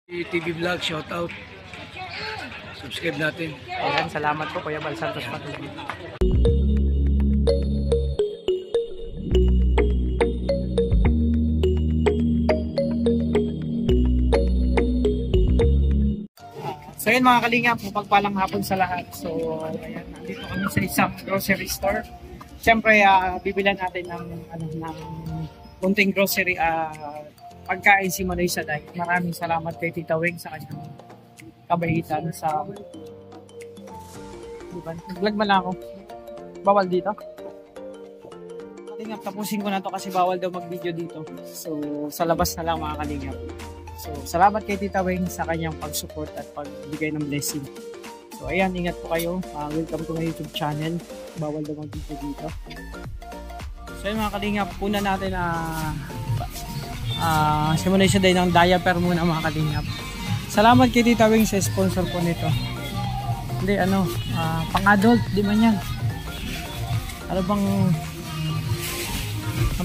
TV Vlog, shout out. Subscribe natin. Ayan, salamat po Kuya Bal Santos Matubang. So yun mga kalingap, mapagpalang hapon sa lahat. So ayan, nandito kami sa isang grocery store. Siyempre, bibilan natin ng kunting grocery pagkain si Manoy Saday. Maraming salamat kay Tita Weng sa kanyang kabaitan sa... Diba? Nag-vlog man lang ako. Bawal dito. Kalingap, tapusin ko na to kasi bawal daw mag-video dito. So sa labas na lang mga kalingap. So, salamat kay Tita Weng sa kanyang pag-support at pagbigay ng blessing. So, ayan, ingat po kayo. Welcome to my YouTube channel. Bawal daw mag-video dito. So, ayan mga kalingap, puna natin simulay siya din ng diaper muna mga kalingap. Salamat kay Tita Weng sa sponsor po nito. Hindi, pang-adult, di man yan. Ano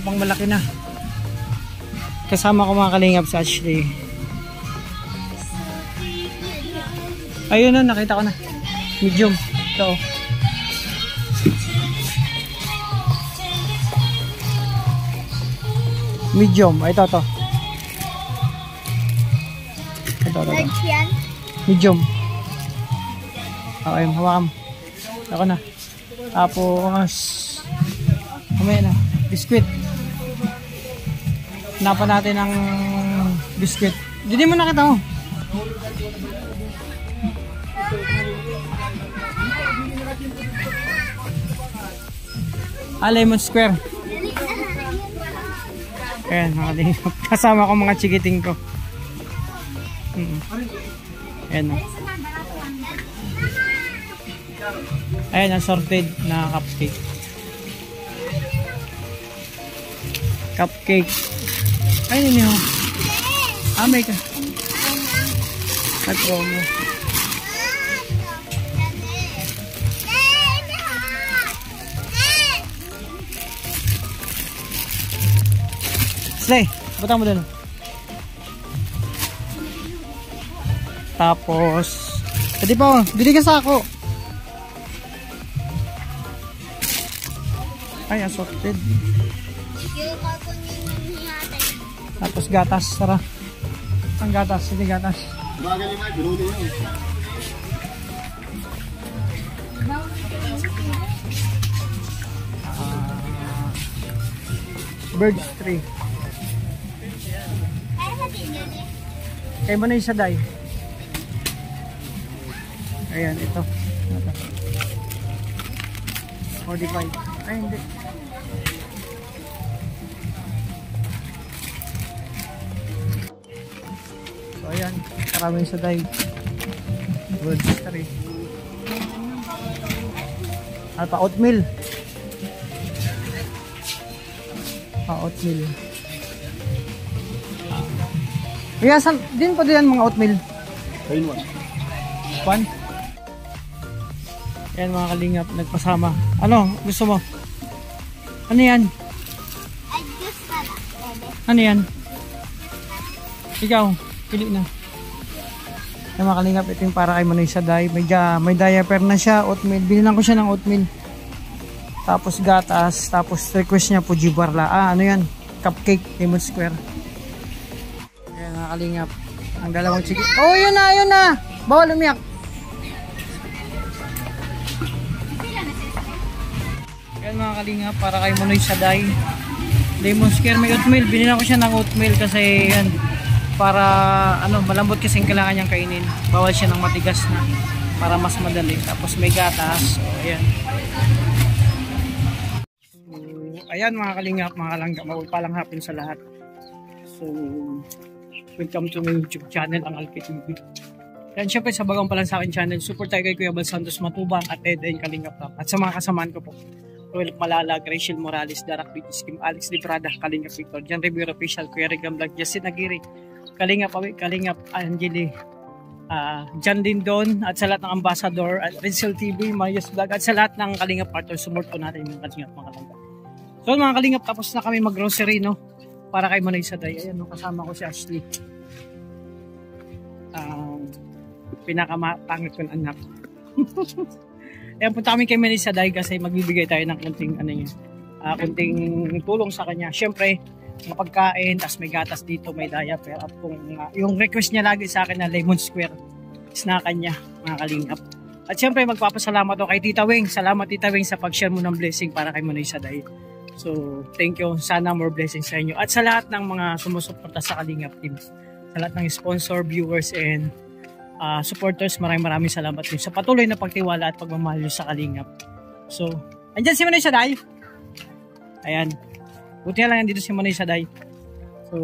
bang malaki na. Kasama ko mga kalingap sa Ashley. Ayun na, nakita ko na. Medium. Ito. Medium. Ito. Ito. Medium. Okay, hawakan mo. Ako na. Tapos, kumaya na. Biskuit. Hanapan natin ng biscuit. Hindi mo nakita mo. Lemon Square. Ayan, kasama ko mga chikiting ko. Ayan. Ayan, assorted na cupcake. Cupcake. Ay, hindi mo. May ka. Nag-promo. Slay, butang mo doon. Tapos, pwede pa, bili ka sa ako. Ay, assorted. Tapos gatas, tara. Ang gatas, hindi gatas. Birds tree. Kay Manoy Saday. Ayan, ito. 45. Ay, hindi. Ayan, maraming Saday. Good history. At oatmeal. Oatmeal. Saan din pa din mga oatmeal? Ayun, One. Ayan mga kalingap, nagpasama. Ano, gusto mo? Ano yan? Ano yan? Ikaw? Pili na. Yung mga kalingap, ito yung para kay Manoy Saday. May diaper na siya, oatmeal. Binilang ko siya ng oatmeal. Tapos gatas. Tapos request niya po Jibarla. Ano yan? Cupcake, Lemon Square. Ayan mga kalingap. Ang dalawang chiki. Oh, yun na! Bawal umiyak. Ayan mga kalingap, para kay Manoy Saday. Lemon Square, may oatmeal. Binilang ko siya ng oatmeal kasi yan. Para malambot kasi kailangan niyang kainin. Bawal siya ng matigas na para mas madali. Tapos may gatas. So, ayan. Ayan mga kalingap, mga kalangga. Mapagpalang hapon sa lahat. So, welcome to my YouTube channel, ang Alki TV. Yan, syempre sa bagang pa lang sa akin channel, support tayo kay Kuya Bal Santos Matubang at Eden Kalingap. At sa mga kasamaan ko po, Roel Malalag, Rachel Morales, Darak Bitis, Kim Alex Librada, Kalingap Victor, Jan Rivera Official, Kuya Regam Vlog, Justin Aguirre, Kalingap Awi, Kalingap Angeli, Jan Dindon, at sa lahat ng Ambassador, at Rizal TV, Mayos Vlog, at sa lahat ng Kalingap partner, support po natin yung Kalingap mga kalangga. So mga Kalingap, tapos na kami mag-grocery, no? Para kay Manoy Saday. Ayan, no? Kasama ko si Ashley. pinakamapangit ko na anak. Ayan, punta kami kay Manisa dahil kasi magbibigay tayo ng kunting kunting tulong sa kanya. Siyempre, mga pagkain, tas may gatas dito, may diaper. At kung yung request niya lagi sa akin na lemon square, snackan niya, mga kalingap. At siyempre, magpapasalamat ako kay Tita Weng. Salamat Tita Weng sa pag-share mo ng blessing para kay Manisa dahil. So, thank you. Sana more blessings sa inyo. At sa lahat ng mga sumusuporta sa Kalingap team. Sa lahat ng sponsor, viewers, and supporters, maraming salamat din sa patuloy na pagtiwala at pagmamahal nyo sa Kalingap. So, andyan si Manisa Day. Ayan. Buti na lang dito si Manisa Day. So,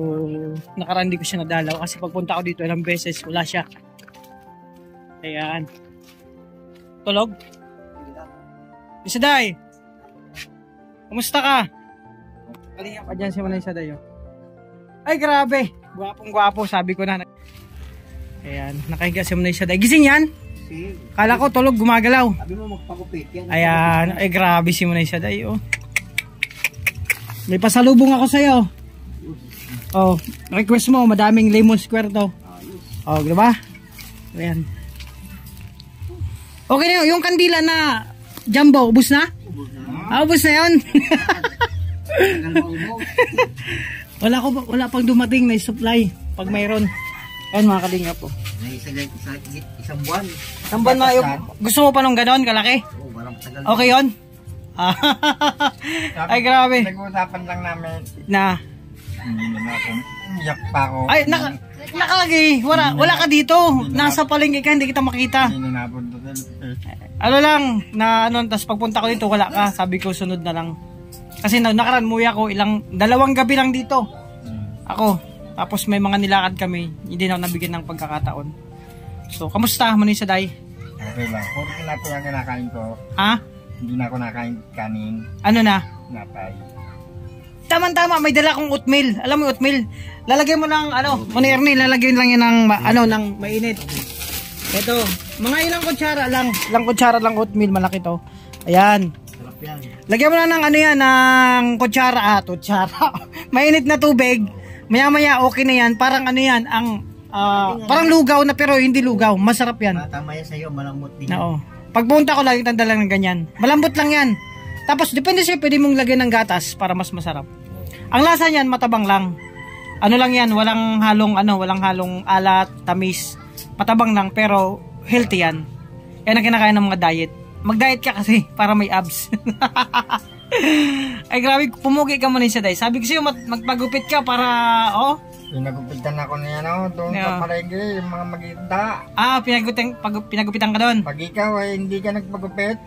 nakaraan di ko siya nadalaw kasi pagpunta ko dito ilang beses, wala siya. Ayan. Tulog? Manisa Day. Kumusta ka? Kalingap, andyan si Manisa Day. Ay, grabe. Gwapong-gwapo, sabi ko na. Ayan, nakahiga si Manisa Day. Gising yan? Kala ko tulog, gumagalaw. Sabi mo magpagupit yan. Ayan, ay grabe si Manisa Day. Oh. May pasalubong ako sa'yo. Oh, request mo, madaming lemon square to. Oh, diba? Ayan. Okay na yung kandila na jumbo, ubus na? Ubus na yun. Wala pang dumating na supply pag mayroon. Ayan mga kalingap po. Isang buwan. Isang buwan na yung, gusto mo pa nung ganon kalaki? Okay yun? Ay grabe. Nag-uusapan lang namin na iyak pa ako. ay nakalagi. Wala ka dito. Nasa palengke ka, hindi kita makita. Ano lang na tas pagpunta ko dito wala ka. Sabi ko sunod na lang. Kasi nakaraan muya ko dalawang gabi lang dito. Ako. Tapos may mga nilakad kami. Hindi na ako nabigyan ng pagkakataon. So, kamusta Manisa Day? Okay lang. Puro tinapay ang kinakain ko. Ha? Hindi na ako nakain kanin. Ano na? Napay. Tama, may dala kong oatmeal. Alam mo yung oatmeal? Lalagyan mo ng Muna Ernie, lalagyan lang yun ng mainit. Ito, mga ilang kutsara lang. Ilang kutsara lang oatmeal, malaki to. Ayan. Sarap yan. Lagyan mo na ng ng kutsara. Mainit na tubig. Maya okay na yan. Parang parang lugaw na pero hindi lugaw. Masarap yan. Tama yan sa'yo, malambot din. Oo. Pagpunta ko lagi tanda lang ng ganyan. Malambot lang yan. Tapos depende siya, pwede mong lagyan ng gatas para mas masarap. Ang lasa niyan matabang lang. Ano lang yan, walang halong alat, tamis. Matabang lang pero healthy yan. Yan ang kinakain ng mga diet. Mag-diet ka kasi para may abs. Ay grabe, pumugi ka Manisa Day. Sabi ko sa'yo magpagupit ka para Pinagupitan ako niya doon sa palengke, yung mga maganda. Pinagupitan ka doon. Pag ikaw ay hindi ka nagpagupit,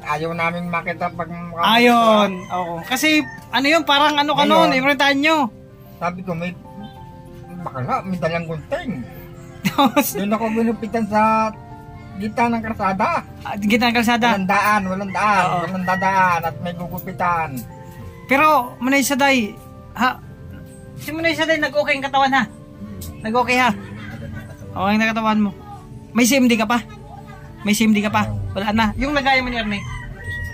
ayaw namin makita pag ayon. Oo. Kasi yun, parang ka noon, ibritahan nyo. Sabi ko, may dalang gunting. Doon ako ginupitan sa gitna ng kalsada. Gitna ng kalsada? Walang dadaan at may gugupitan. Pero, Manisa Day, si Manisa Day, nag-okay ang katawan ha? Nag-okay ha? Okay na katawan mo. May CMD ka pa? Wala na. Yung lagay mo ni Ernie,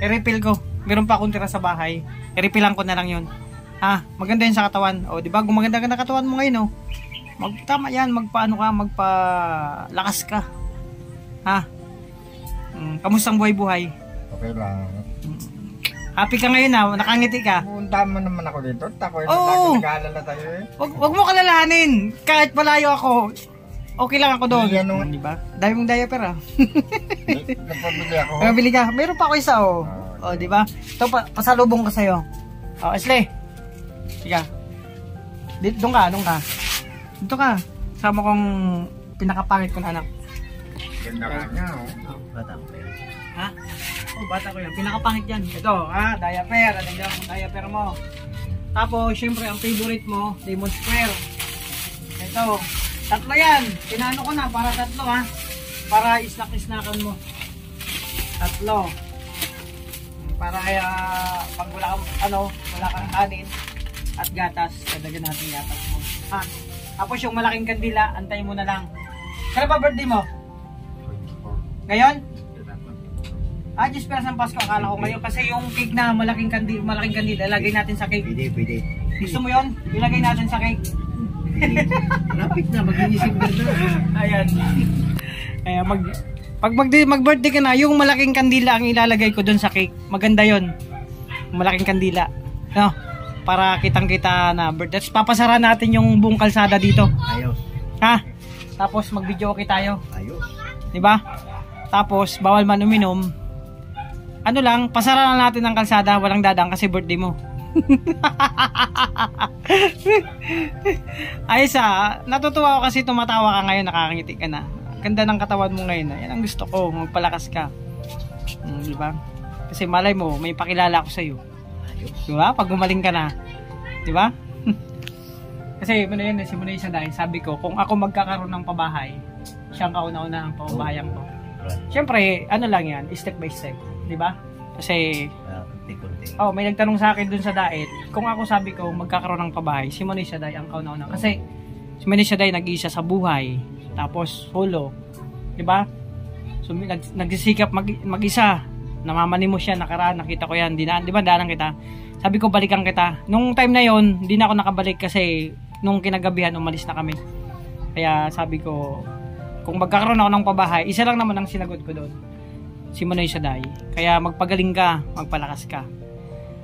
i-refill ko. Meron pa akong tira sa bahay. I-refillan ko na lang yun. Maganda yun sa katawan. O, diba? Gumaganda ka na katawan mo ngayon, tama yan. Magpalakas ka. Kamusta ang buhay-buhay? Okay lang. Happy ka ngayon nakangiti ka. Punta mo naman ako dito. Nag-aalala tayo eh. Wag mo kalalahanin. Kahit malayo ako, okay lang ako doon. Diba? Dahil mong diaper Nagpabili ako. Nagpabili ka. Meron pa ako isa diba? Ito pasalubong ko sa'yo. Ashley. Sige. Doon ka. Dito ka. Sama kong pinakapangit kong anak. Ganda ka nga Bata ko yan. Bata ko yan. Pinakapangit yan. Ito, diaper. Nagdagan mo diaper mo. Tapos, syempre, ang favorite mo, lemon square. Ito. 3 yan. Pinano ko na para 3 Para isnak-isnakan mo. 3. Para pag wala kang kanin at gatas, dadagyan natin gatas mo. Tapos yung malaking kandila, antayin mo na lang. Kailan ba birthday mo? Ngayon? Just para sa Pasko, akala ko ngayon kasi yung cake na malaking kandila, lagay natin sa cake. Pwede. Gusto mo yun? Ilagay natin sa cake. Lapit na, mag-December na. Ayan. Ayan, mag-birthday ka na, yung malaking kandila ang ilalagay ko dun sa cake. Maganda yon, malaking kandila. No? Para kitang-kita na birthday. Tapos papasara natin yung buong kalsada dito. Ayos. Ha? Tapos mag-video okay tayo. Ayos. 'Di ba? Tapos bawal man uminom. Ano lang, pasara na natin ang kalsada, walang dadang kasi birthday mo. Ayos natutuwa ako kasi tumatawa ka ngayon, nakakangiti ka na. Ganda ng katawan mo ngayon. Yan ang gusto ko, magpalakas ka. Di ba? Kasi malay mo, may pakilala ako sa iyo. Di ba? Pag gumaling ka na. Di ba? Kasi muna yun, simula isa dahil sabi ko, kung ako magkakaroon ng pabahay, siyang kauna-una ang pababayang ko. Siyempre, ano lang yan, step by step. Di ba? Kasi may nagtanong sa akin dun sa daet, kung ako sabi ko magkakaroon ng pabahay, si Manoy Shaday ang kauna-una. Kasi si Manoy Shaday nag-iisa sa buhay, tapos solo, 'di ba? So nagsisikap mag-isa. Namamani mo siya nakaraan, nakita ko 'yan, 'di ba? Daanan kita. Sabi ko balikan kita. Nung time na 'yon, hindi na ako nakabalik kasi nung kinagabihan umalis na kami. Kaya sabi ko, kung magkakaroon ako ng pabahay, isa lang naman ang sinagot ko doon. Si Manoy Shaday. Kaya magpagaling ka, magpalakas ka.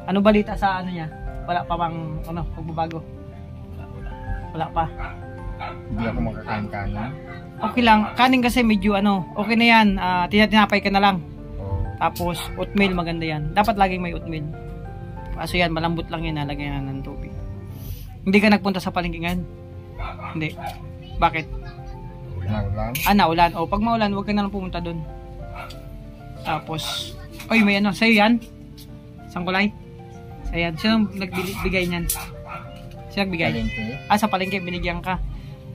Ano balita sa ano niya? Wala pa bang pagbabago? Wala pa. Hindi ako makakain kanin. Okay lang. Kanin kasi medyo okay na yan. Tinapay ka na lang. Tapos oatmeal, maganda yan. Dapat laging may oatmeal. Kaso yan, malambot lang yan. Nalagyan ng tubig. Hindi ka nagpunta sa palengke ngayon? Hindi. Bakit? Naulan. Naulan. Pag maulan, huwag ka na lang pumunta doon. Tapos, may sa'yo yan? Isang kulay? Ayan, sino nagbigay niyan? Sino nagbigay? Palengke. Sa palengke, binigyan ka.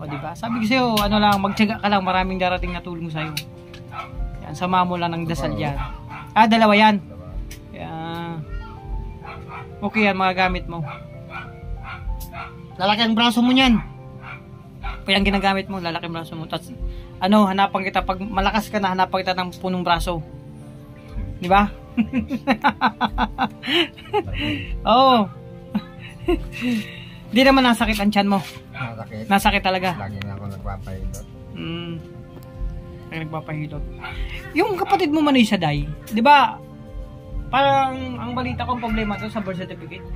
Diba? Sabi ko sa'yo, lang, magtiyaga ka lang, maraming darating na tulong sa'yo. Yan, sama mo lang ng dasal dyan. Dalawa yan. Yan. Okay yan, mga gamit mo. Lalaki ang braso mo niyan. Kaya ang ginagamit mo, lalaki ang braso mo. Tapos, hanapan kita, pag malakas ka na, hanapan kita ng punong braso. Di ba? Oo. Di naman nasakit ang tiyan mo. Nasakit. Nasakit talaga. Lagi na ako nagpapahilot. Nagpapahilot. Yung kapatid mo Manoy Shaday, di ba? Parang ang balita ko ang problema to sa birth certificate.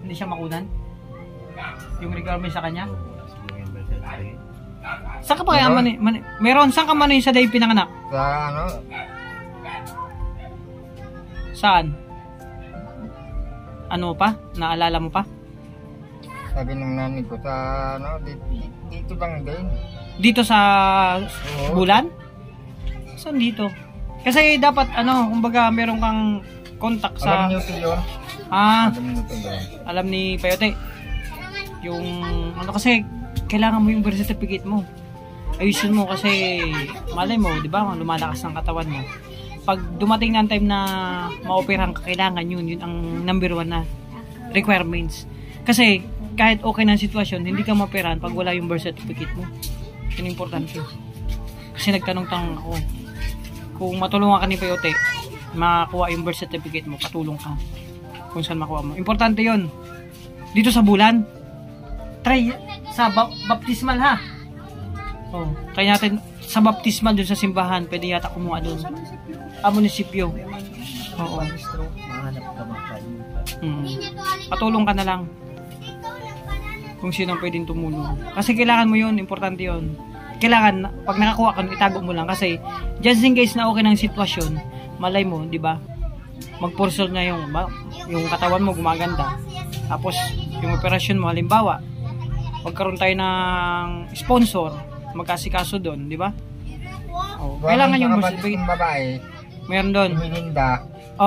Hindi siya makunan. Yung requirement sa kanya. Saan ka pa kaya meron? Saan ka Manoy Shaday pinanganak? Sa Saan? Ano pa? Naalala mo pa? Sabi ng nanay ko sa dito lang din. Dito sa Bulan? Saan dito? Kasi dapat kumbaga meron kang contact sa... Alam niyo yun? Alam ni Payote. Yung kasi kailangan mo yung birth certificate mo. Ayusin mo kasi malay mo, di ba? Lumalakas ang katawan mo. Pag dumating na ang time na ma-operahan ka, kailangan yun ang number 1 na requirements. Kasi kahit okay na ang sitwasyon, hindi ka ma-operahan pag wala yung birth certificate mo. Yun importante. Kasi nagtanong-tanong ako, kung matulungan ka ni Peyote, makakuha yung birth certificate mo, patulong ka kung saan makuha mo. Importante yun. Dito sa Bulan, try sa baptismal ha. Try natin sa baptismal dun sa simbahan, pwede yata kumuha dun. Munisipyo. Oo. Patulong ka na lang. Kung sino pwedeng tumulong. Kasi kailangan mo yun, importante yun. Kailangan, pag nakakuha ka, itago mo lang. Kasi, just in case na okay ng sitwasyon, malay mo, di ba? Magpursol na yung katawan mo, gumaganda. Tapos, yung operasyon mo, halimbawa, magkaroon tayo ng sponsor, magkasikaso doon, di ba? Kailangan yung babae. Meron doon. Melinda.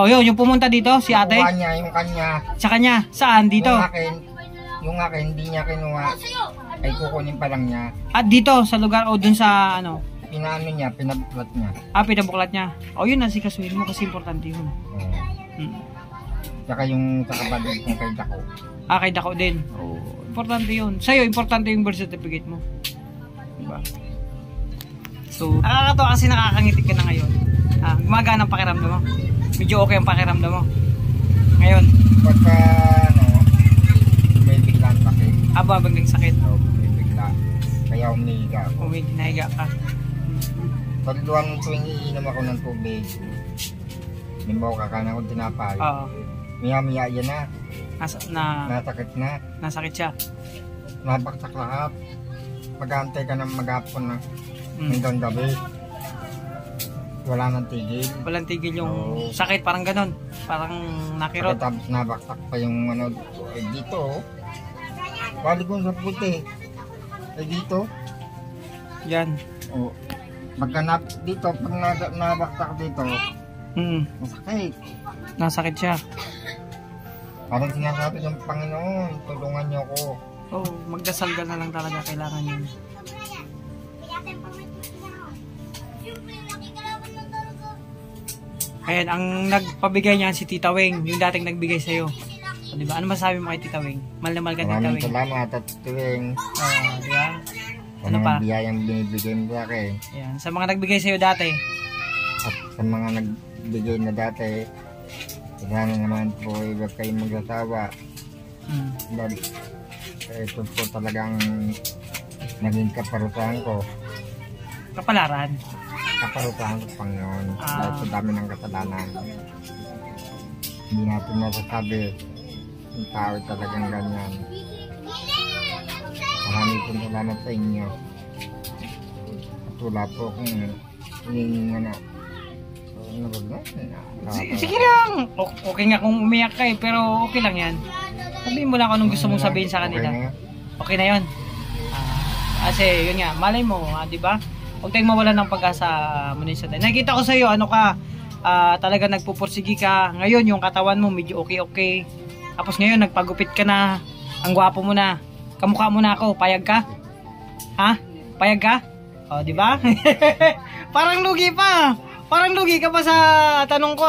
Yung pumunta dito, si ate. Yung kanya. Sa kanya. Saan? Dito? Yung akin, hindi niya kinuha. Ay kukunin pa lang niya. Dito, sa lugar o dun sa pinabuklat niya. Pinabuklat niya. Yun, nasikasuhin mo kasi importante yun. Saka yung sa kapatid kong kay Dako. Kay Dako din. Importante yun. Sa'yo, importante yung birth certificate mo. Diba? So, nakakatawa kasi nakakangiti ka na ngayon. Gumagana ang pakiramdam mo. Medyo okay ang pakiramdam mo. Ngayon. Pagka, may biglang sakit. Aba, biglang sakit. So, bigla. Kaya umihiga ako. Nahiga ka. Pagduan tuwing iinom ako ng tubig, limbawa kakanan ko tinapay, Oo. maya yan na, nasakit na, Nasakit siya. nabaksak lahat. Mag-aantay ka ng maghapon na hanggang gabi. Wala nang tigil. Walang tigil yung Oo. sakit, parang ganon. Parang nakirot. Pagkatapos nabaksak pa yung ano, dito, balik ko sa puti. Dito, Yan. oh, dito, pag nabaksak dito, masakit. Nasakit siya. Parang sinasabi ng Panginoon, tulungan niyo ako. Oh, magdasal ka na lang talaga, kailangan yun. Ayan, ang nagpabigay niya si Tita Weng, yung dating nagbigay sa'yo. O, diba? Ano masabi mo kay Tita Weng? Mahal na mahal ka Tita Maraming Weng. salamat at tuwing Diba? sa Ano mga pa? biyayang binibigay mo sa akin. Ayan, sa mga nagbigay sa'yo dati. At sa mga nagbigay na dati, sana naman po huwag kayong magsasawa. Dahil ito po talagang naging kaparusahan ko. Kapalaran. Kaparusahan ko, Panginoon. Dahil sa dami ng kasalanan. Hindi natin masasabi yung tao talagang ganyan. Maraming po salamat sa inyo. At wala po akong hinging ano. Sige lang. Okay nga kung umiyak ka pero okay lang yan. Sabihin mo lang kung anong gusto mong sabihin sa kanila. Okay na yun. Kasi yun nga, malay mo, di ba? Huwag tayong mawalan ng pag-asa mo sa tayo. Nakikita ko sa iyo, ano ka, talaga nagpupursigi ka. Ngayon, yung katawan mo medyo okay. Tapos ngayon, nagpagupit ka na. Ang gwapo mo na. Kamukha mo na ako. Payag ka? Ha? Payag ka? O, di ba? Parang lugi pa. Parang lugi ka pa sa tanong ko,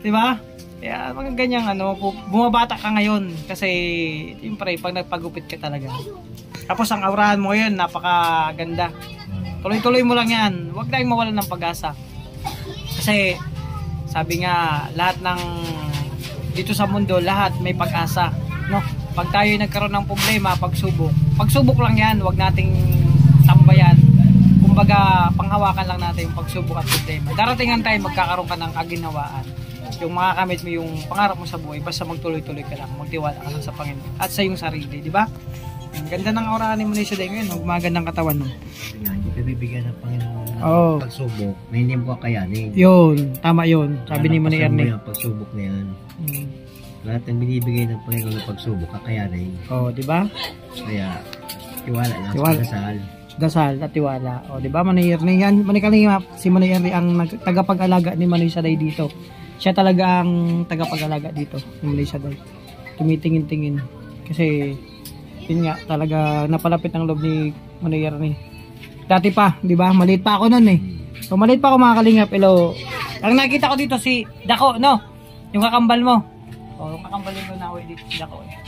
di ba? Kaya mga ganyang bumabata ka ngayon kasi siyempre pag nagpagupit ka talaga. Tapos ang aurahan mo ngayon napakaganda. Tuloy-tuloy mo lang yan. Huwag tayong mawalan ng pag-asa. Kasi sabi nga lahat ng dito sa mundo lahat may pag-asa, no? Pag tayo nagkaroon ng problema, pagsubok lang yan. Huwag nating tambayan. Kumbaga panghawakan lang natin yung pagsubok at problema. Darating ang time magkakaroon ka ng kaginhawaan. Yung makakamit mo yung pangarap mo sa buhay, basta magtuloy-tuloy ka lang, magtiwala ka lang sa Panginoon at sa iyong sarili, di ba? Ang ganda ng aurahan ni Manisha Day ngayon, magmagandang katawan mo. Hindi ka bibigyan ng Panginoon ng pagsubok na hindi mo kakayanin. Yun, tama yun. Sabi ni Manay Ernie. Yung pagsubok na yan. Lahat ng binibigay ng Panginoon ng pagsubok, kakayanin. Di ba? Kaya, tiwala lang sa dasal at tiwala. Di ba, Manay Ernie? Yan, manikalingap, si Manay Ernie ang tagapag-alaga ni Manisha Day dito. Siya talaga ang tagapag-alaga dito ng Manisha Day. Tumitingin-tingin. Kasi, yun nga, talaga napalapit ang loob ni Manay Ernie. Dati pa, di ba? Maliit pa ako nun eh. So, maliit pa ako mga kalingap. Hello. Ang nakita ko dito si Dako, no? Yung kakambal mo. Yung kakambalin ko na ako dito si Dako eh.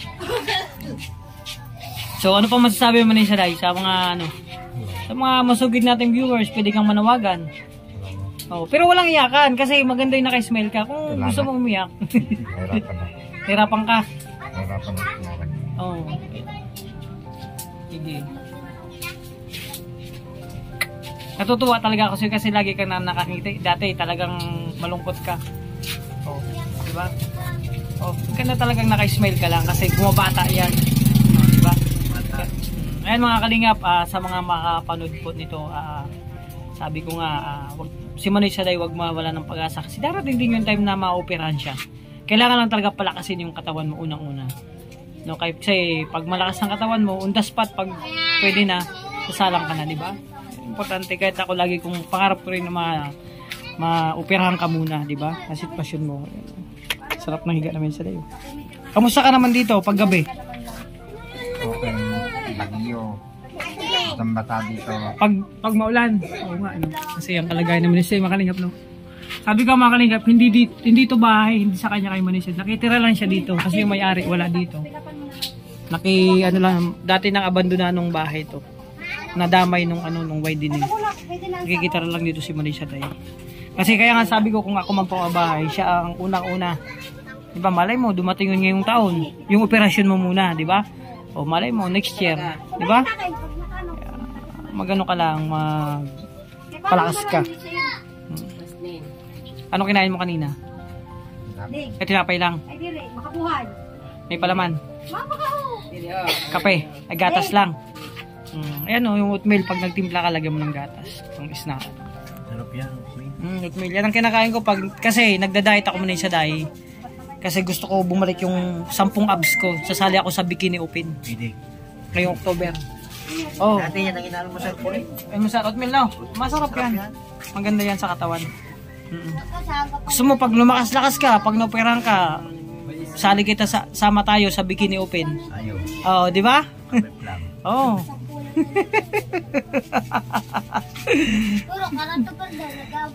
So, ano pa masasabi mo Manisha Day sa mga sa mga masugid nating viewers, pwede kang manawagan. Pero walang iyakan kasi maganda yung naka-smile ka. Kung gusto mong umiyak. Hirapan ka. Hirapan na. Sige. Natutuwa talaga ako kasi lagi kang nakakita. Dati talagang malungkot ka. Diba? Ganda talagang naka-smile ka lang kasi bumabata yan. Diba? Ayan mga kalingap, sa mga makapanood po nito, sabi ko nga, si Manisha Day wag mawala ng pag-asa kasi darating din yung time na ma-operahan siya. Kailangan lang talaga palakasin yung katawan mo unang-una. No, kasi pag malakas ang katawan mo, on the spot pag pwede na, sasalang ka na, di ba? Importante kahit ako lagi kong pangarap ko rin na ma-operahan ka muna, di ba? Sa sitwasyon mo. Sarap na higa namin sa dayo. Kamusta ka naman dito pag gabi? Okay, bagyo. Bata dito. Pag maulan. Oo nga, kasi ang kalagayan naman siya, makalingap, no? Sabi ko makalingap, hindi to bahay, hindi sa kanya kay Manisha. Nakitira lang siya dito kasi yung may-ari wala dito. Dati nang abandonanong bahay to. Nadamay nung widening. Nakikita lang dito si Manisha Day. Kasi kaya nga sabi ko kung ako man po bahay, siya ang unang-una Di ba, malay mo, dumating yun ngayong taon. Yung operasyon mo muna, di ba? O malay mo, next year. Di ba? Magano ka lang, palakas ka. Ano kinain mo kanina? Tinapay lang. May palaman. Kape. Ay, gatas lang. Ayan o, yung oatmeal, pag nagtimpla ka, lagyan mo ng gatas. Ang snack. Sarap yan. Oatmeal. Yan ang kinakain ko kasi nagda-diet ako muna sa dahil. Kasi gusto ko bumalik yung 10 abs ko. Sasali ako sa Bikini Open. Ngayong October. Oh. Dati yan ang inalo mo sa kulit. Ay mo sa oatmeal na. Masarap yan. Maganda yan sa katawan. Gusto mo pag lumakas-lakas ka, pag naoperahan ka, sali kita sama tayo sa Bikini Open. Ayaw. Oh, di ba? Oh.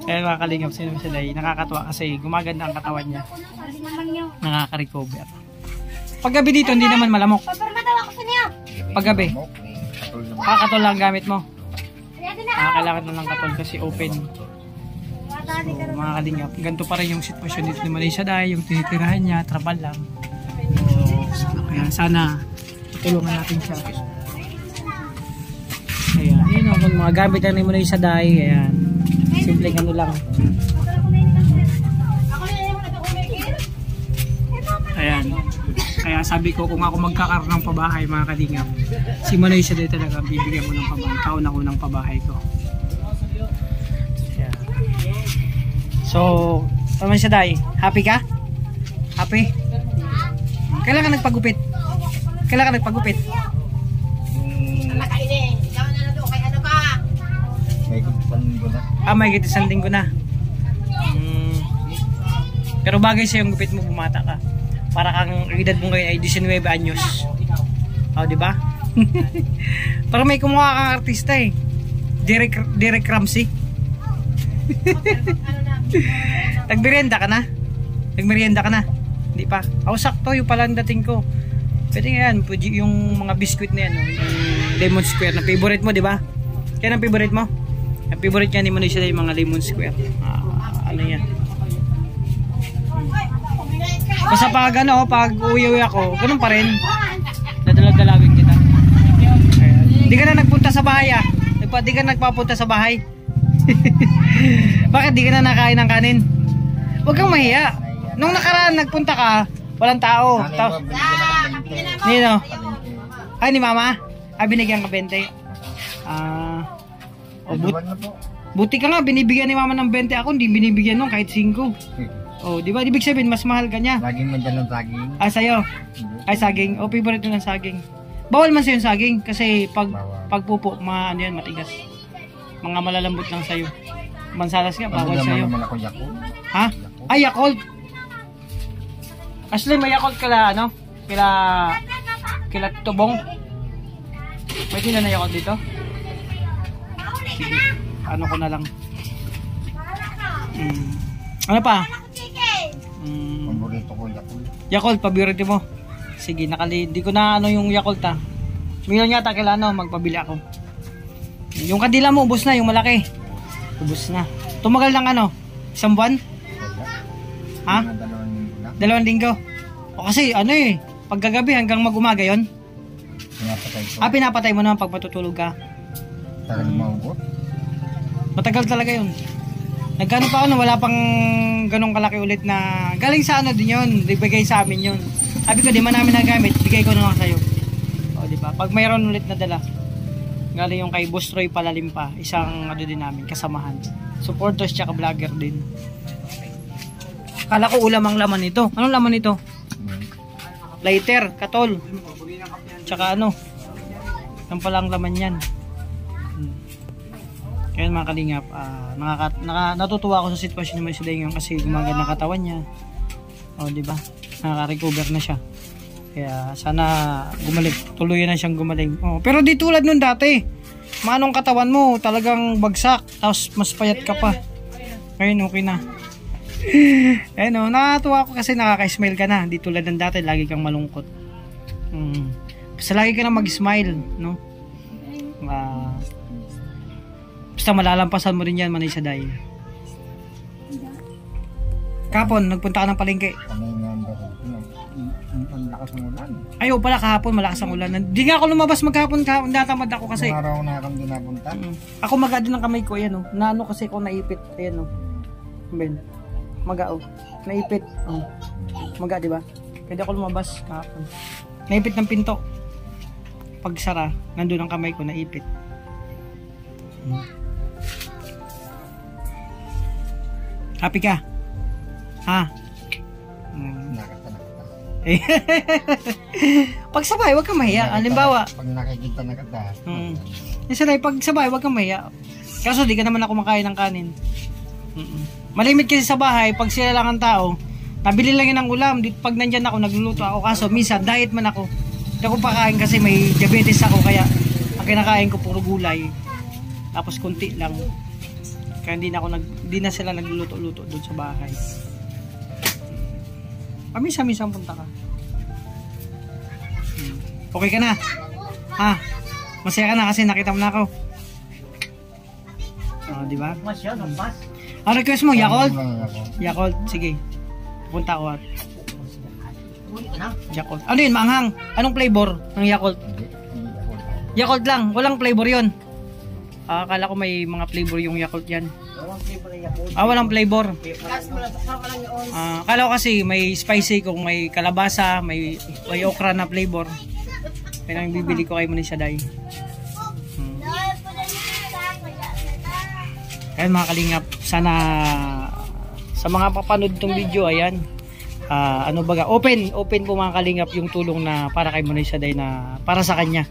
Kaya mga kalingap, sino sila nakakatuwa kasi gumaganda ang katawan niya. Nakaka-recover. Paggabi dito, hindi naman malamok. Paggabi, kakatol lang gamit mo. Kailangan na lang katol kasi open. So, mga kalingap, ganito pa rin yung sitwasyon dito ni Malaysia dahil yung tinitirahan niya, trabal lang. Kaya sana tulungan natin siya. Ayan, yun o, kung mga gamit lang ni Malaysia dahil, ayan, simpleng ano lang. Ayan, kaya sabi ko kung ako magkakaroon ng pabahay mga kalingap, si Malaysia dahil talaga bibigyan mo ng pabahay, kaunang-unang pabahay ko. Ayan. So, naman siya dahil, happy ka? Happy? Kailan ka nagpagupit? Kailan ka nagpagupit? May isang linggo na. Pero bagay sa yung gupit mo, bumata ka. Para kang edad mo ngayon ay 19 anyos. Oh, di ba? Para may kumuha kang artista eh. Derek Ramsey. Nagmerienda ka na? Nagmerienda ka na? Hindi pa. Ako sakto, yung pala ang dating ko. Pwede nga yan, yung mga biscuit na yan, yung lemon square na favorite mo, di ba? Yan ang favorite mo? Ang favorite niya ni Malaysia yung mga lemon square. Ano yan? Basta pag ano, pag uwi ako, ganun pa rin. Dadalag-dalagin kita. Di ka na nagpunta sa bahay ah. Di ka nagpapunta sa bahay. Bakit di ka na nakain ng kanin? Huwag kang mahiya. Nung nakaraan nagpunta ka, walang tao. Nino? Ay, ni mama? Ay, binigyan ka 20. Buti ka nga, binibigyan ni mama ng 20. Ako hindi binibigyan nung kahit 5. Oh, di ba? Ibig sabihin, mas mahal ka niya. Laging man dyan ng saging. Ah, sa'yo? Ay, saging. Oh, favorite mo ng saging. Bawal man sa'yo yung saging kasi pagpupo, ano yan, matigas. Mga malalambot lang sa'yo. Mansalas nga, bawal sa'yo. Ha? Ay, Yakult. Ashley, may Yakult kala, ano? Kila Tubong. May tila na Yakult dito? Sige, ano ko na lang. Ano pa? Paborito ko Yakult. Yakult, paborito mo. Sige, di ko na ano yung Yakult ah. Ngayon yata kailan magpabili ako. Yung kadila mo, ubos na, yung malaki. Ubos na. Tumagal ng ano? Isang buwan? Ha? 2 linggo. O kasi ano pagkagabi hanggang mag-umaga yon. Pinapatay ko. Pinapatay mo naman pag matutulog ka. Talagang maugot. Matagal talaga yun. Nagkano pa ako wala pang ganong kalaki ulit na galing sa ano din yun, ibigay sa amin yun. Sabi ko di man namin nagamit, bigay ko na lang sa'yo. O diba, pag mayroon ulit na dala, galing yung kay Boss Roy Palalim pa, isang ano din namin, kasamahan. Supporters tsaka vlogger din. Kala ko ulam ang laman nito. Anong laman nito? Lighter, katol. Tsaka ano, yan pala ang laman yan. Kaya mga kalingap, natutuwa ako sa sitwasyon ni Malaysia ngayon kasi gumaganda ng katawan niya. O, di ba? Nakaka-recover na siya. Kaya sana gumaling, tuluyan na siyang gumaling. O, pero di tulad nun dati. Manong katawan mo, talagang bagsak, tapos mas payat ka pa. Ngayon okay na. Ayun, natuwa ako kasi nakaka-smile ka na. Di tulad ng dati, lagi kang malungkot. Basta lagi ka na mag-smile, no? Basta malalampasan mo rin yan, Malaysia dahil. Kapon, nagpunta ka ng palengke. Kami nga malakas ang ulan. Ayaw pala kahapon, malakas ang ulan. Hindi nga ako lumabas maghapon kahapon, natamad ako kasi. Yung araw na akong dinapunta. Ako maga din ang kamay ko, ayan oh. Naano kasi ako naipit, ayan oh. Ben. Maga oh. Naipit. Oh. Maga, di ba? Pwede ako lumabas kahapon. Naipit ng pinto. Pag sara, nandun ang kamay ko, naipit. Happy ka? Ha? Pag sabay, wag kang mahiya. Halimbawa, pag nakikita na kita. pag sabay, wag kang mahiya. Kaso di ka naman ako makain ng kanin. Malimit kasi sa bahay, pag sila lang ang tao, nabili lang yun ng ulam. Pag nandyan ako, nagluluto ako. Kaso minsan, diet man ako. Hindi ako pakain kasi may diabetes ako. Kaya ang kinakain ko puro gulay. Tapos kunti lang. Kaya hindi na sila nagluluto-luto doon sa bahay. Minsan punta ka. Okay ka na? Ha? Masaya ka na kasi nakita mo na ako. Di ba? Ang request mo, Yakult? Yakult, sige. Punta ako at Yakult. Ano yun, maanghang? Anong flavor ng Yakult? Yakult lang, walang flavor yun. Akala ko may mga flavor yung Yakult yan. Walang flavor. Akala ko kasi may spicy, kung may kalabasa, may okra na flavor. Kaya nang bibili ko kay Manisha Day. Ayan mga kalingap, sana sa mga papanood tong video, ayan, open po mga kalingap yung tulong na para kay Manisha Day, na para sa kanya.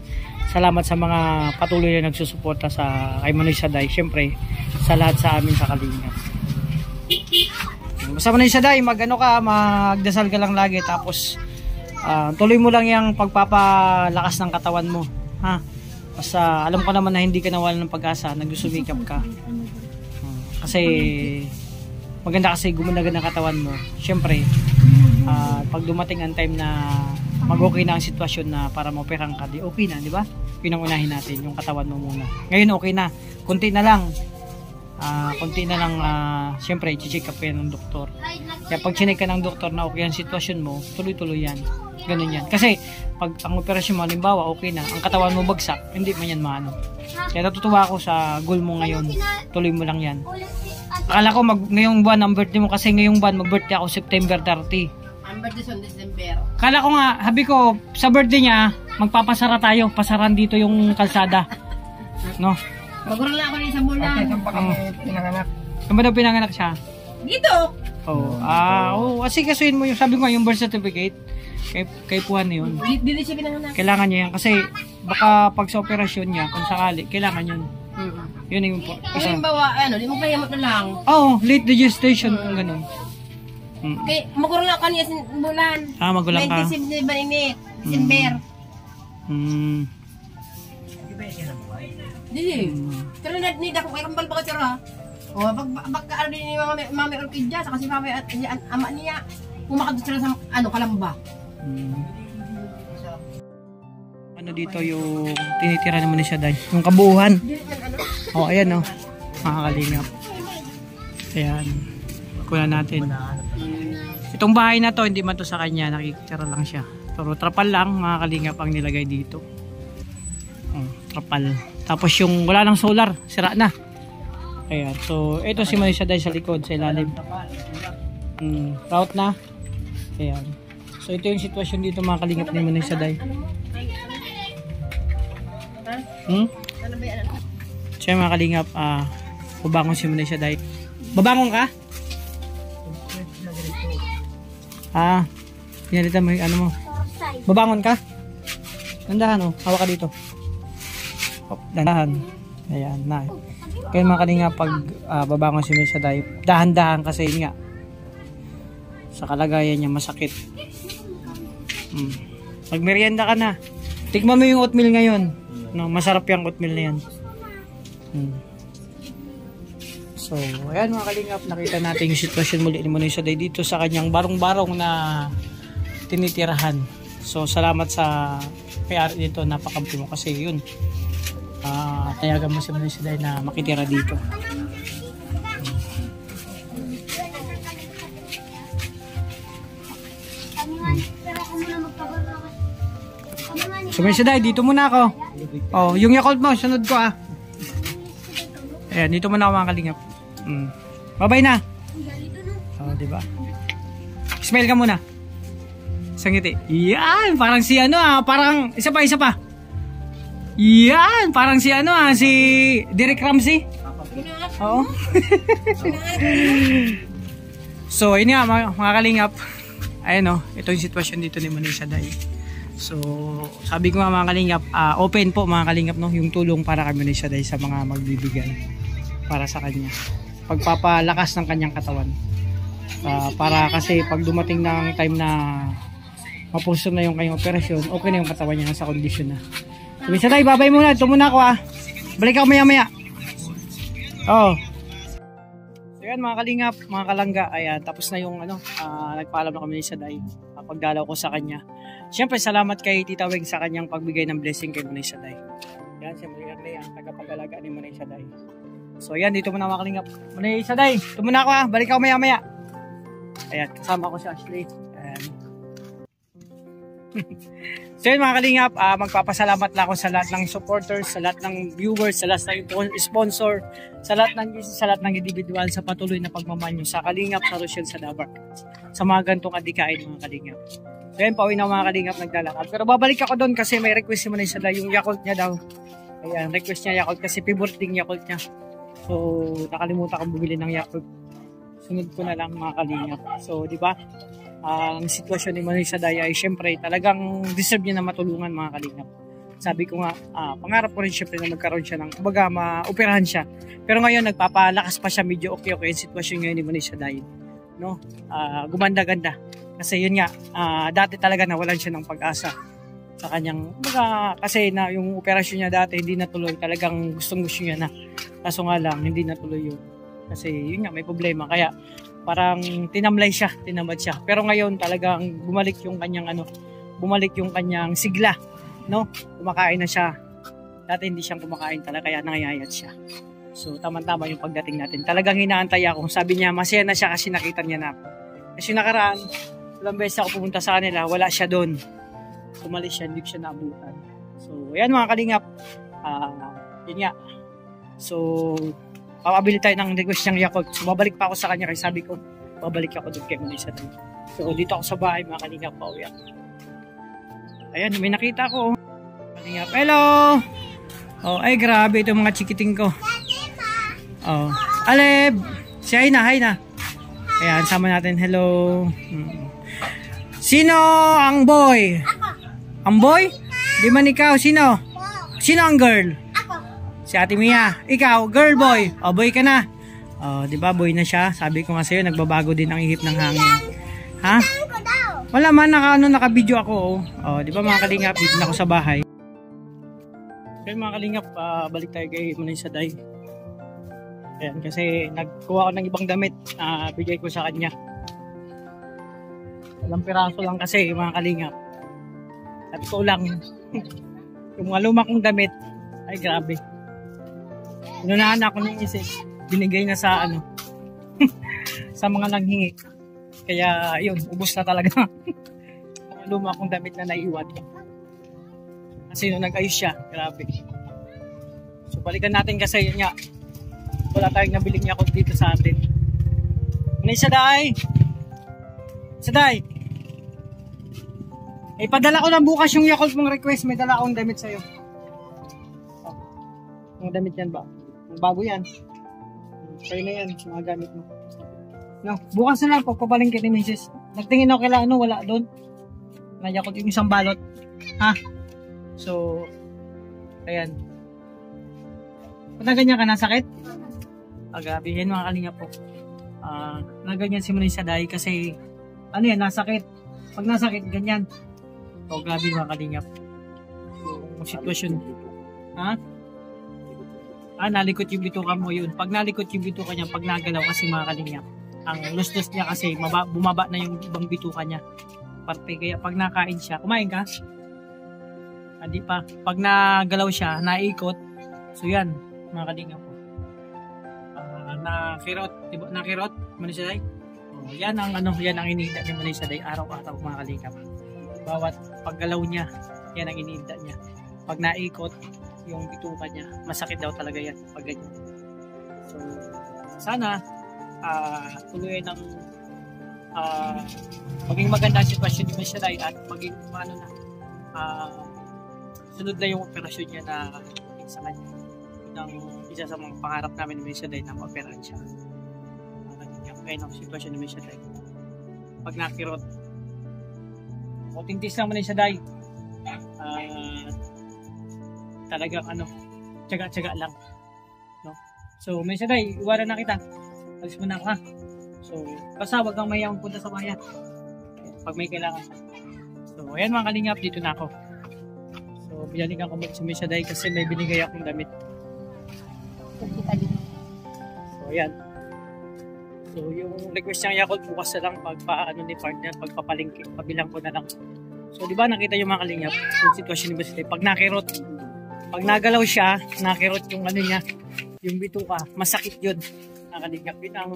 Salamat sa mga patuloy na nagsusuporta sa kay Manisha Day, syempre sa lahat sa amin sa kalingap. Basta Manisha Day, magdasal ka lang lagi, tapos tuloy mo lang yung pagpapalakas ng katawan mo, ha? Basta alam ko naman na hindi ka nawalan ng pag-asa, nagsusumikap ka. Kasi maganda kasi gumanda-ganda ang katawan mo. Syempre, pag dumating ang time na mag-okay na ang sitwasyon na para maoperahan ka, di okay na, di ba? Yun ang unahin natin, yung katawan mo muna. Ngayon okay na, konti na lang. Syempre, i-check up yan ng doktor. Kaya pag chinek ka ng doktor na okay ang sitwasyon mo, tuloy-tuloy yan. Ganun yan. Kasi pag ang operasyon mo, halimbawa, okay na, ang katawan mo bagsak, hindi man yan maano. Kaya natutuwa ako sa goal mo ngayon. Tuloy mo lang yan. Akala ko ngayong buwan ang birthday mo, kasi ngayong buwan mag-birthday ako September 30. Ang birthday sa December. Akala ko nga, habi ko, sa birthday niya, magpapasara tayo. Pasaran dito yung kalsada. No? Magurang lang ako rin sa bulan. Saan pa kami pinanganak? Saan ba daw pinanganak siya? Dito! Kasi kasuin mo yung, sabi ko yung birth certificate. Kay Puhan na yun. Dito siya pinanganak. Kailangan niya yan. Kasi baka pag sa operasyon niya, kung sakali, kailangan yun. Yun yung Kung bawa, di mo pahimot na lang. Late digestion kung ganun. Okay, magurang lang kanina sa bulan. Magulang ka. 27 init. December. Dili. Pero need ako kay kambal baka tira. Pagka din ni Mami Orchidea sa kasi Mami at ama niya, kumakadto sila sa Kalamba. Dito yung tinitira naman ni siya dahil yung kabuuhan. Ayan makakalingap. Ayan. Kuha natin. Itong bahay na to, hindi man to sa kanya, nakikitira lang siya. Pero trapal lang, makakalingap ang nilagay dito. Trapal. Tapos yung wala ng solar, sira na. Ayan. So, ito si Manisha Day sa likod, sa ilalim. Route na. Ayan. So, ito yung sitwasyon dito mga kalingap ni Manisha Day. So, mga kalingap, babangon si Manisha Day. Babangon ka? Pinalitan mo yung ano mo. Babangon ka? Dandahan hawak ka dito. Dandahan. Ayan na. Kaya mga kalingap, pag babangon si Manisha Day, dahan-dahan kasi yun nga, sa kalagayan niya masakit. Pag merienda ka na, tikman mo yung oatmeal ngayon. Masarap yung oatmeal na yan. So, ayan mga kalingap, nakita natin yung sitwasyon muli ni Manisha Day dito sa kanyang barong-barong na tinitirahan. So, salamat sa may-ari dito, napakabuti mo kasi yun. Tayagan mo si Manisha Day na makitira dito. Pero ako muna magpapagawa. Sumisya dahil, dito muna ako. Oh, yung Yakult mo, sunod ko ah. Ayan, dito muna ako mga kalingap. Bye-bye na. Oh, diba? Smile ka muna. Isang ngiti. Yan, parang si ano ah, parang, isa pa. Yan, parang si ano ah, si Derek Ramsey. Oo. So, yun nga mga kalingap. Ayan o, ito yung sitwasyon dito ni Manay Saday. So, sabi ko nga mga kalingap, open po mga kalingap no, yung tulong para kay Manay Saday sa mga magbibigay para sa kanya. Pagpapalakas ng kanyang katawan. Para kasi pag dumating ng time na mapuso na yung kanyang operasyon, okay na yung katawan niya sa kondisyon na. So, Manay Saday, babay muna. Ito muna ako ah. Balik ako maya-maya. Oh. So yan mga kalingap, mga kalangga, ayan, tapos na yung ano, nagpaalam na kami ni Saday, pagdalaw ko sa kanya. Siyempre, salamat kay Tita Weng sa kanyang pagbigay ng blessing kay Manay Saday. Yan, siyempre yan, tagapag-alaga ni Manay Saday. So yan, dito muna mga kalingap. Manay Saday, ito muna ako ha, balik ako maya-maya. Ayan, kasama ko si Ashley. Ayan. So yun mga kalingap, magpapasalamat lang ako sa lahat ng supporters, sa lahat ng viewers, sa lahat ng sponsor, sa lahat ng individual, sa patuloy na pagmamanyo sa Kalingap, sa Rochelle, sa Dabar, sa mga gantong adikain mga kalingap. So yun, pauwi na mga kalingap naglalakad. Pero babalik ako doon kasi may request mo na isa yung Yakult niya daw. Ayan, request niya Yakult kasi favorite ding Yakult niya. So nakalimutan akong bumili ng Yakult. Sunod ko na lang mga kalingap. So di ba? Ang sitwasyon ni Manay Saday ay syempre talagang deserve niya na matulungan mga kalingap. Sabi ko nga, pangarap ko rin syempre na magkaroon siya ng, kumbaga maoperahan siya. Pero ngayon nagpapalakas pa siya, medyo okay yung sitwasyon ngayon ni Manay Saday. No? Gumanda-ganda. Kasi yun nga, dati talaga nawalan siya ng pag-asa sa kanyang, kumbaga kasi na yung operasyon niya dati hindi natuloy, talagang gustong-gusto niya na. Kaso nga lang, hindi natuloy yun. Kasi yun nga, may problema. Kaya parang tinamlay siya, tinamad siya. Pero ngayon talagang bumalik yung kanyang sigla, no? Kumakain na siya. Dati hindi siyang kumakain talaga, kaya nangayayat siya. So tama-tama yung pagdating natin. Talagang hinaantay ako. Sabi niya, masaya na siya kasi nakita niya na ako. Kasi nakaraan, ilang beses ako pumunta sa kanila, wala siya doon. Tumalis siya, hindi siya naabutan. So ayan mga kalingap. Yun nga. So papabili tayo ng request niyang Yakult. So, babalik pa ako sa kanya kasi sabi ko, babalik ako doon kay Manay Saday. So, dito ako sa bahay, mga kalingap pa uwi. Ayan, may nakita ko. Kalingap, hello! Oh, ay grabe itong mga chikiting ko. Oh, Aleb! Si Haina. Ayan, sama natin, hello. Sino ang boy? Ang boy? Di man ikaw, sino? Sino ang girl? Si Ate Mia. Ikaw, girl boy. O, boy ka na. O, di ba boy na siya? Sabi ko nga sa'yo, nagbabago din ang ihip ng hangin. Ha? Wala man, naka-video ako. O, di ba mga kalingap, dito na ako sa bahay. Okay mga kalingap, balik tayo kay Manay Saday. Ayan, kasi nagkuha ko ng ibang damit. Bigay ko sa kanya. Walang piraso lang kasi mga kalingap. At ito lang. Yung mga luma kong damit, ay grabe. Inunahan ako ng isip, binigay na sa ano, sa mga nanghingi. Kaya yun, ubos na talaga. Luma akong damit na naiwan. Kasi nung nag-ayos siya, grabe. So balikan natin kasi yun nga, wala tayong nabiling Yakult dito sa atin. Manay Saday! Saday! Ipadala ko lang bukas yung Yakult mong request, may dala akong damit sa'yo. Mga damit yan ba? Bago yan. Sa'yo na yan, mga gamit mo. No, bukas na lang, pagpapaling kita ni Mrs. Nagtingin ako kailan, wala doon. Nayakult yung isang balot. Ha? So, ayan. Pag na ganyan ka, nasakit? Agabi, yan mga kalingap po. Na ganyan si Manay Saday kasi, ano yan, nasakit. Pag nasakit, ganyan. So, gabi mga kalingap. So, sitwasyon. Ha? Nalikot yung bituka mo yun. Pag nalikot yung bituka niya, pag nagalaw kasi mga kalingap, ang lustos niya kasi bumaba na yung ibang bituka niya. Parte kaya pag nakain siya, kumain ka? Hindi pa. Pag nagalaw siya, naikot. So yan, mga kalingap po. Nakirot, diba? Nakirot, Manay Saday? Yan ang ano, yan ang inihita ni Manay Saday araw-araw mga kalingap. Bawat paggalaw niya, Yan ang iniinda niya. Pag naikot yung bituka niya, masakit daw talaga yan pag ganyan. So, sana tuloy ng maging maganda ang sitwasyon ni Miss Shaday at maging sunod na yung operasyon niya na sa kanya. Isa sa mga pangarap namin ni Miss Shaday na ma-operahan siya. Ngayon ang sitwasyon ni Miss Shaday. Pag nakirot, tingtis lang mo ni Shaday. Talagang tiyaga-tiyaga lang. No? So, Miss Shaday, iwanan na kita. Alis mo na ako ha. So, basta wag kang mayang punta sa bayan pag may kailangan. So, ayan mga kalingap, dito na ako. So, binalikan ko si Miss Shaday kasi may binigay akong damit. So, ayan. So, yung request niyang Yakult bukas na lang ni partner, pagpapalingki, pabilang ko na lang. So, di ba nakita yung mga kalingap, yung sitwasyon ni Miss Shaday, pag nakirot, pag nagalaw siya, nakirot yung niya, yung bituka, masakit yun. Nakalingap, yun ang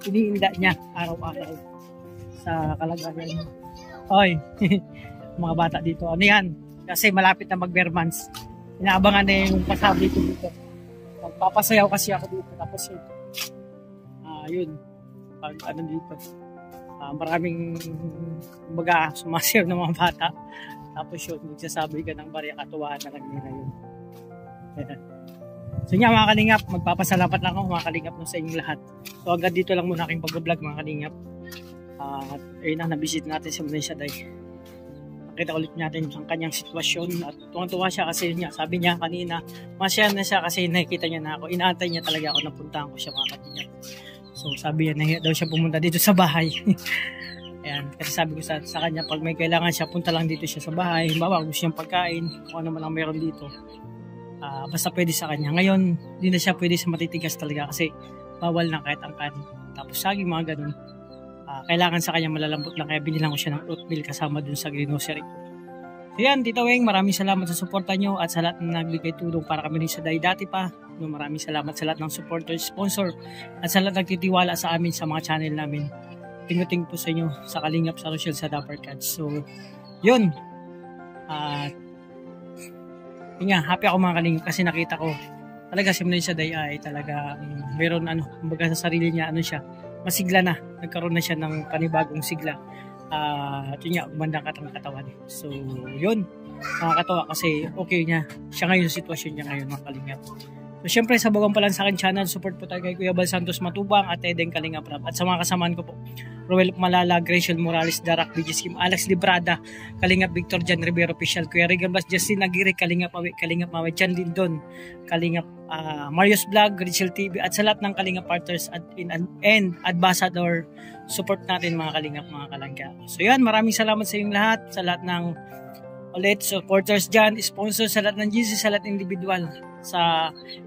iniinda niya araw-araw sa kalagayan niya. Oy, mga bata dito, ano yan? Kasi malapit na mag-Bermans. Inaabangan na yung pasabi ko dito. Magpapasayaw kasi ako dito. Tapos yun, pag dito, maraming sumasayaw ng mga bata. Tapos yun, magsasabi ka ng barya, katuwaan na lang nila yun. So nga mga kalingap, magpapasalamat lang ako mga kalingap sa inyong lahat. So hanggang dito lang muna aking pag-vlog mga kalingap. At ayun na, nabisit natin si Miss Shaday. Nakita ulit natin ang kanyang sitwasyon at tuwang-tuwa siya kasi sabi niya kanina, masaya na siya kasi nakikita niya na ako. Inaantay niya talaga ako, napuntahan ko siya mga kalingap. So sabi niya, nahiya daw siya pumunta dito sa bahay. Ayan, kasi sabi ko sa kanya, pag may kailangan siya, punta lang dito siya sa bahay. Halimbawa, gusto niyang pagkain, kung ano man ang meron dito. Basta pwede sa kanya. Ngayon, hindi na siya pwede sa matitigas talaga kasi bawal na kahit ang kanin. Tapos saging mga ganun. Kailangan sa kanya malalambot lang kaya binilang ko siya ng oatmeal kasama dun sa grocery. So yan, Tita Weng, maraming salamat sa suporta nyo at sa lahat na nagbigay tulong para kami rin sa dati pa. No, maraming salamat sa lahat ng supporter, sponsor at sa lahat nagtitiwala sa amin sa mga channel namin. Ting-ting po sa inyo sa Kalingap sa Rochelle sa Dapper Cats. So, yun. Happy ako mga kalingap kasi nakita ko talaga si Miss Shaday ay talaga meron kumbaga sa sarili niya siya, masigla na, nagkaroon na siya ng panibagong sigla. Yun nga, umanda ang katawan. So yun, nakakatawa kasi okay niya siya ngayon sa sitwasyon niya ngayon mga kalingap. So syempre sa bagong pa lang sa akin channel, support po tayo kay Kuya Bal Santos Matubang at Eden Kalingap Rap at sa mga kasamaan ko po, Roel Malala, Graciel Morales, Darak, BG Kim, Alex Librada, Kalingap Victor Jan Rivero Official, Kuya Regan Blas, Justin Aguirre, Kalingap Mawe, Chan Lindon, Kalingap Marius Vlog, Rachel TV at sa lahat ng Kalingap partners and ambassador, support natin mga Kalingap, mga kalangga. So yan, maraming salamat sa inyong lahat, sa lahat ng ulit supporters dyan, sponsors, sa lahat ng GC, sa lahat ng individual,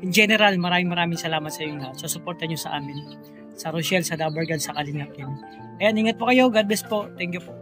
in general, maraming salamat sa inyong lahat. So supportan nyo sa amin sa Rochelle, sa Dabargan, sa Kalingap. Ayan, ingat po kayo. God bless po. Thank you po.